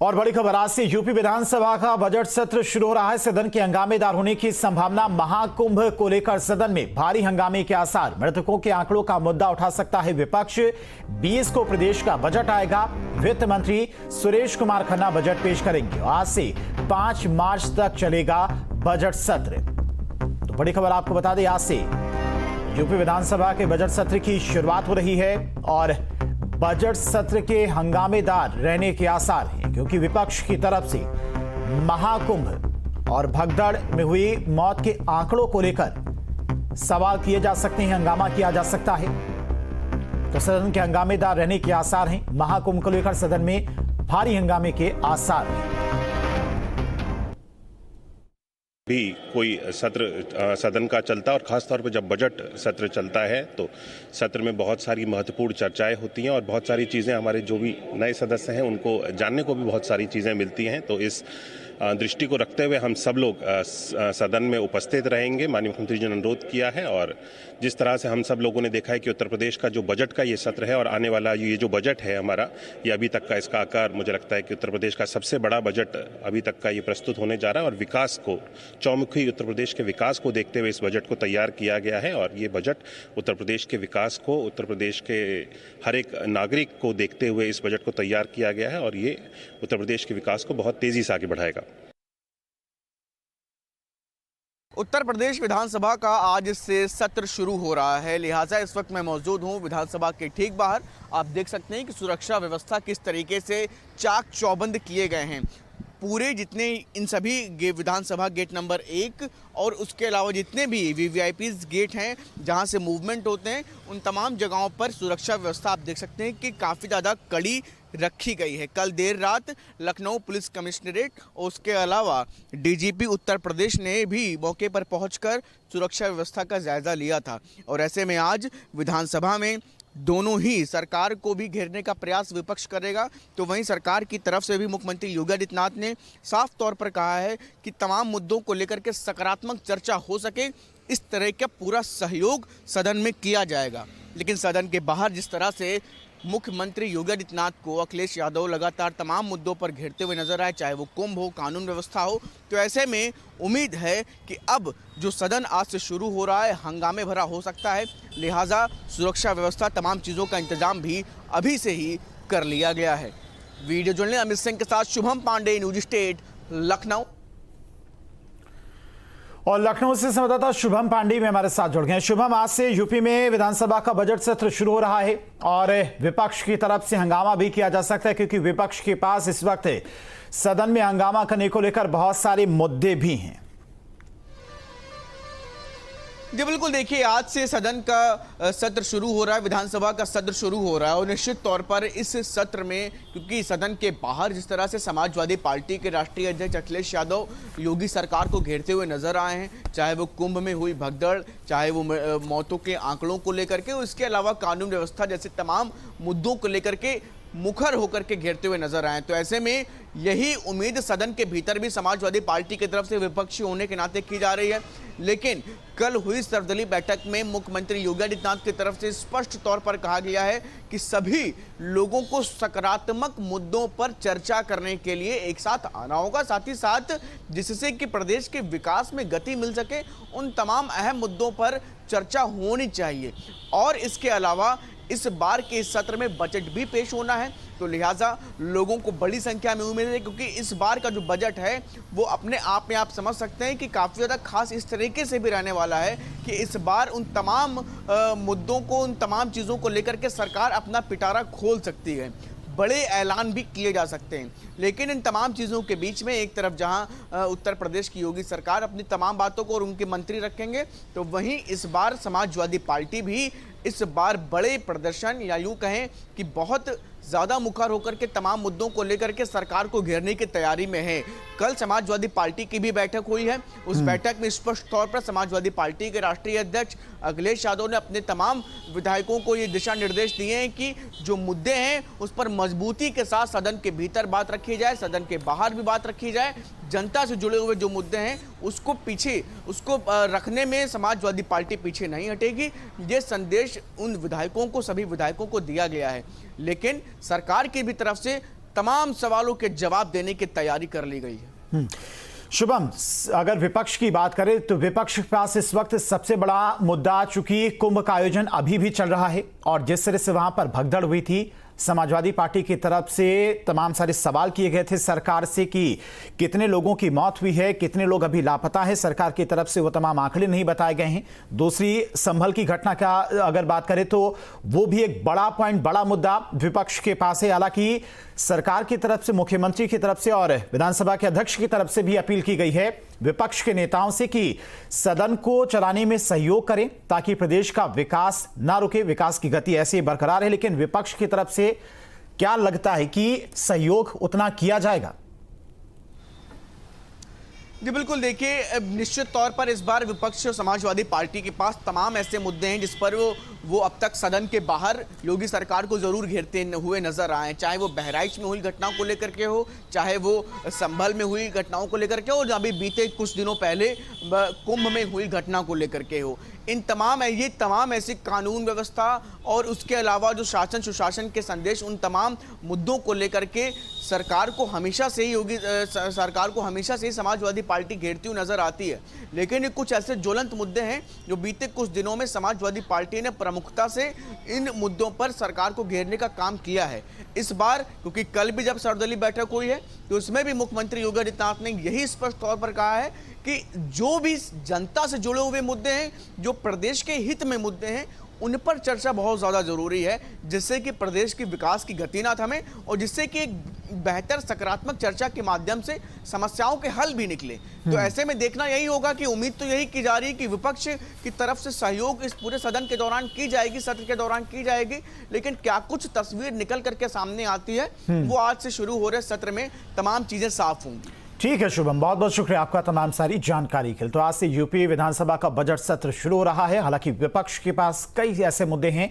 और बड़ी खबर आज से यूपी विधानसभा का बजट सत्र शुरू हो रहा है। सदन के हंगामेदार होने की संभावना। महाकुंभ को लेकर सदन में भारी हंगामे के आसार। मृतकों के आंकड़ों का मुद्दा उठा सकता है विपक्ष। 20 को प्रदेश का बजट आएगा। वित्त मंत्री सुरेश कुमार खन्ना बजट पेश करेंगे। आज से 5 मार्च तक चलेगा बजट सत्र। तो बड़ी खबर आपको बता दें, आज से यूपी विधानसभा के बजट सत्र की शुरुआत हो रही है और बजट सत्र के हंगामेदार रहने के आसार हैं, क्योंकि विपक्ष की तरफ से महाकुंभ और भगदड़ में हुई मौत के आंकड़ों को लेकर सवाल किए जा सकते हैं, हंगामा किया जा सकता है। तो सदन के हंगामेदार रहने के आसार हैं। महाकुंभ को लेकर सदन में भारी हंगामे के आसार हैं। भी कोई सत्र सदन का चलता और ख़ास तौर पर जब बजट सत्र चलता है तो सत्र में बहुत सारी महत्वपूर्ण चर्चाएं होती हैं और बहुत सारी चीज़ें हमारे जो भी नए सदस्य हैं उनको जानने को भी बहुत सारी चीज़ें मिलती हैं। तो इस दृष्टि को रखते हुए हम सब लोग सदन में उपस्थित रहेंगे। माननीय मुख्यमंत्री जी ने अनुरोध किया है और जिस तरह से हम सब लोगों ने देखा है कि उत्तर प्रदेश का जो बजट का ये सत्र है और आने वाला ये जो बजट है हमारा, ये अभी तक का इसका आकार मुझे लगता है कि उत्तर प्रदेश का सबसे बड़ा बजट अभी तक का ये प्रस्तुत होने जा रहा है। और विकास को, चौमुखी उत्तर प्रदेश के विकास को देखते हुए इस बजट को तैयार किया गया है और ये बजट उत्तर प्रदेश के विकास को, उत्तर प्रदेश के हर एक नागरिक को देखते हुए इस बजट को तैयार किया गया है और ये उत्तर प्रदेश के विकास को बहुत तेजी से आगे बढ़ाएगा। उत्तर प्रदेश विधानसभा का आज से सत्र शुरू हो रहा है, लिहाजा इस वक्त मैं मौजूद हूं विधानसभा के ठीक बाहर। आप देख सकते हैं कि सुरक्षा व्यवस्था किस तरीके से चाक चौबंद किए गए हैं। पूरे जितने इन सभी विधानसभा गेट नंबर 1 और उसके अलावा जितने भी वीवीआईपी गेट हैं जहां से मूवमेंट होते हैं, उन तमाम जगहों पर सुरक्षा व्यवस्था आप देख सकते हैं कि काफ़ी ज़्यादा कड़ी रखी गई है। कल देर रात लखनऊ पुलिस कमिश्नरेट और उसके अलावा डीजीपी उत्तर प्रदेश ने भी मौके पर पहुंचकर सुरक्षा व्यवस्था का जायज़ा लिया था और ऐसे में आज विधानसभा में दोनों ही सरकार को भी घेरने का प्रयास विपक्ष करेगा। तो वहीं सरकार की तरफ से भी मुख्यमंत्री योगी आदित्यनाथ ने साफ तौर पर कहा है कि तमाम मुद्दों को लेकर के सकारात्मक चर्चा हो सके, इस तरह का पूरा सहयोग सदन में किया जाएगा। लेकिन सदन के बाहर जिस तरह से मुख्यमंत्री योगी आदित्यनाथ को अखिलेश यादव लगातार तमाम मुद्दों पर घेरते हुए नजर आए, चाहे वो कुंभ हो, कानून व्यवस्था हो, तो ऐसे में उम्मीद है कि अब जो सदन आज से शुरू हो रहा है हंगामे भरा हो सकता है। लिहाजा सुरक्षा व्यवस्था, तमाम चीज़ों का इंतजाम भी अभी से ही कर लिया गया है। वीडियो जर्नलिस्ट अमित सिंह के साथ शुभम पांडे, न्यूज स्टेट, लखनऊ। और लखनऊ से संवाददाता शुभम पांडे में हमारे साथ जुड़ गए हैं। शुभम, आज से यूपी में विधानसभा का बजट सत्र शुरू हो रहा है और विपक्ष की तरफ से हंगामा भी किया जा सकता है, क्योंकि विपक्ष के पास इस वक्त सदन में हंगामा करने को लेकर बहुत सारे मुद्दे भी हैं। जी बिल्कुल, देखिए आज से सदन का सत्र शुरू हो रहा है, विधानसभा का सत्र शुरू हो रहा है और निश्चित तौर पर इस सत्र में, क्योंकि सदन के बाहर जिस तरह से समाजवादी पार्टी के राष्ट्रीय अध्यक्ष अखिलेश यादव योगी सरकार को घेरते हुए नजर आए हैं, चाहे वो कुंभ में हुई भगदड़, चाहे वो मौतों के आंकड़ों को लेकर के, इसके अलावा कानून व्यवस्था जैसे तमाम मुद्दों को लेकर के मुखर होकर के घेरते हुए नजर आए। तो ऐसे में यही उम्मीद सदन के भीतर भी समाजवादी पार्टी की तरफ से विपक्षी होने के नाते की जा रही है। लेकिन कल हुई सर्वदलीय बैठक में मुख्यमंत्री योगी आदित्यनाथ की तरफ से स्पष्ट तौर पर कहा गया है कि सभी लोगों को सकारात्मक मुद्दों पर चर्चा करने के लिए एक साथ आना होगा, साथ ही साथ जिससे कि प्रदेश के विकास में गति मिल सके, उन तमाम अहम मुद्दों पर चर्चा होनी चाहिए। और इसके अलावा इस बार के सत्र में बजट भी पेश होना है, तो लिहाजा लोगों को बड़ी संख्या में उम्मीद है, क्योंकि इस बार का जो बजट है वो अपने आप में आप समझ सकते हैं कि काफ़ी ज़्यादा खास इस तरीके से भी रहने वाला है कि इस बार उन तमाम मुद्दों को, उन तमाम चीज़ों को लेकर के सरकार अपना पिटारा खोल सकती है, बड़े ऐलान भी किए जा सकते हैं। लेकिन इन तमाम चीज़ों के बीच में एक तरफ जहां उत्तर प्रदेश की योगी सरकार अपनी तमाम बातों को और उनके मंत्री रखेंगे, तो वहीं इस बार समाजवादी पार्टी भी इस बार बड़े प्रदर्शन या यूँ कहें कि बहुत ज़्यादा मुखर होकर के तमाम मुद्दों को लेकर के सरकार को घेरने की तैयारी में है। कल समाजवादी पार्टी की भी बैठक हुई है, उस बैठक में स्पष्ट तौर पर समाजवादी पार्टी के राष्ट्रीय अध्यक्ष अखिलेश यादव ने अपने तमाम विधायकों को ये दिशा निर्देश दिए हैं कि जो मुद्दे हैं उस पर मजबूती के साथ सदन के भीतर बात रखी जाए, सदन के बाहर भी बात रखी जाए। जनता से जुड़े हुए जो मुद्दे हैं उसको रखने में समाजवादी पार्टी पीछे नहीं हटेगी। ये संदेश उन विधायकों को, सभी विधायकों को दिया गया है। लेकिन सरकार की भी तरफ से तमाम सवालों के जवाब देने की तैयारी कर ली गई है। शुभम, अगर विपक्ष की बात करें तो विपक्ष के पास इस वक्त सबसे बड़ा मुद्दा, चूंकि कुंभ का आयोजन अभी भी चल रहा है और जिस तरह से वहां पर भगदड़ हुई थी, समाजवादी पार्टी की तरफ से तमाम सारे सवाल किए गए थे सरकार से कि कितने लोगों की मौत हुई है, कितने लोग अभी लापता है। सरकार की तरफ से वो तमाम आंकड़े नहीं बताए गए हैं। दूसरी, संभल की घटना का अगर बात करें तो वो भी एक बड़ा पॉइंट, बड़ा मुद्दा विपक्ष के पास है। हालांकि सरकार की तरफ से, मुख्यमंत्री की तरफ से और विधानसभा के अध्यक्ष की तरफ से भी अपील की गई है विपक्ष के नेताओं से कि सदन को चलाने में सहयोग करें ताकि प्रदेश का विकास ना रुके, विकास की गति ऐसे ही बरकरार है। लेकिन विपक्ष की तरफ से क्या लगता है कि सहयोग उतना किया जाएगा? जी बिल्कुल, देखिए निश्चित तौर पर इस बार विपक्ष और समाजवादी पार्टी के पास तमाम ऐसे मुद्दे हैं जिस पर वो अब तक सदन के बाहर योगी सरकार को जरूर घेरते हुए नजर आए, चाहे वो बहराइच में हुई घटनाओं को लेकर के हो, चाहे वो संभल में हुई घटनाओं को लेकर के हो, और अभी बीते कुछ दिनों पहले कुंभ में हुई घटना को लेकर के हो। ये तमाम ऐसी कानून व्यवस्था और उसके अलावा जो शासन सुशासन के संदेश, उन तमाम मुद्दों को लेकर के सरकार को हमेशा से ही समाजवादी पार्टी घेरती हुई नजर आती है। लेकिन कुछ ऐसे ज्वलंत मुद्दे हैं जो बीते कुछ दिनों में समाजवादी पार्टी ने प्रमुखता से इन मुद्दों पर सरकार को घेरने का काम किया है। इस बार क्योंकि कल भी जब सर्वदलीय बैठक हुई है तो उसमें भी मुख्यमंत्री योगी आदित्यनाथ ने यही स्पष्ट तौर पर कहा है कि जो भी जनता से जुड़े हुए मुद्दे हैं, जो प्रदेश के हित में मुद्दे हैं, उन पर चर्चा बहुत ज़्यादा जरूरी है, जिससे कि प्रदेश की विकास की गति ना थमे और जिससे कि एक बेहतर सकारात्मक चर्चा के माध्यम से समस्याओं के हल भी निकले। तो ऐसे में देखना यही होगा कि उम्मीद तो यही की जा रही है कि विपक्ष की तरफ से सहयोग इस पूरे सदन के दौरान की जाएगी, सत्र के दौरान की जाएगी। लेकिन क्या कुछ तस्वीर निकल करके सामने आती है, वो आज से शुरू हो रहे सत्र में तमाम चीजें साफ होंगी। ठीक है शुभम, बहुत बहुत शुक्रिया आपका तमाम सारी जानकारी के लिए। तो आज से यूपी विधानसभा का बजट सत्र शुरू हो रहा है। हालांकि विपक्ष के पास कई ऐसे मुद्दे हैं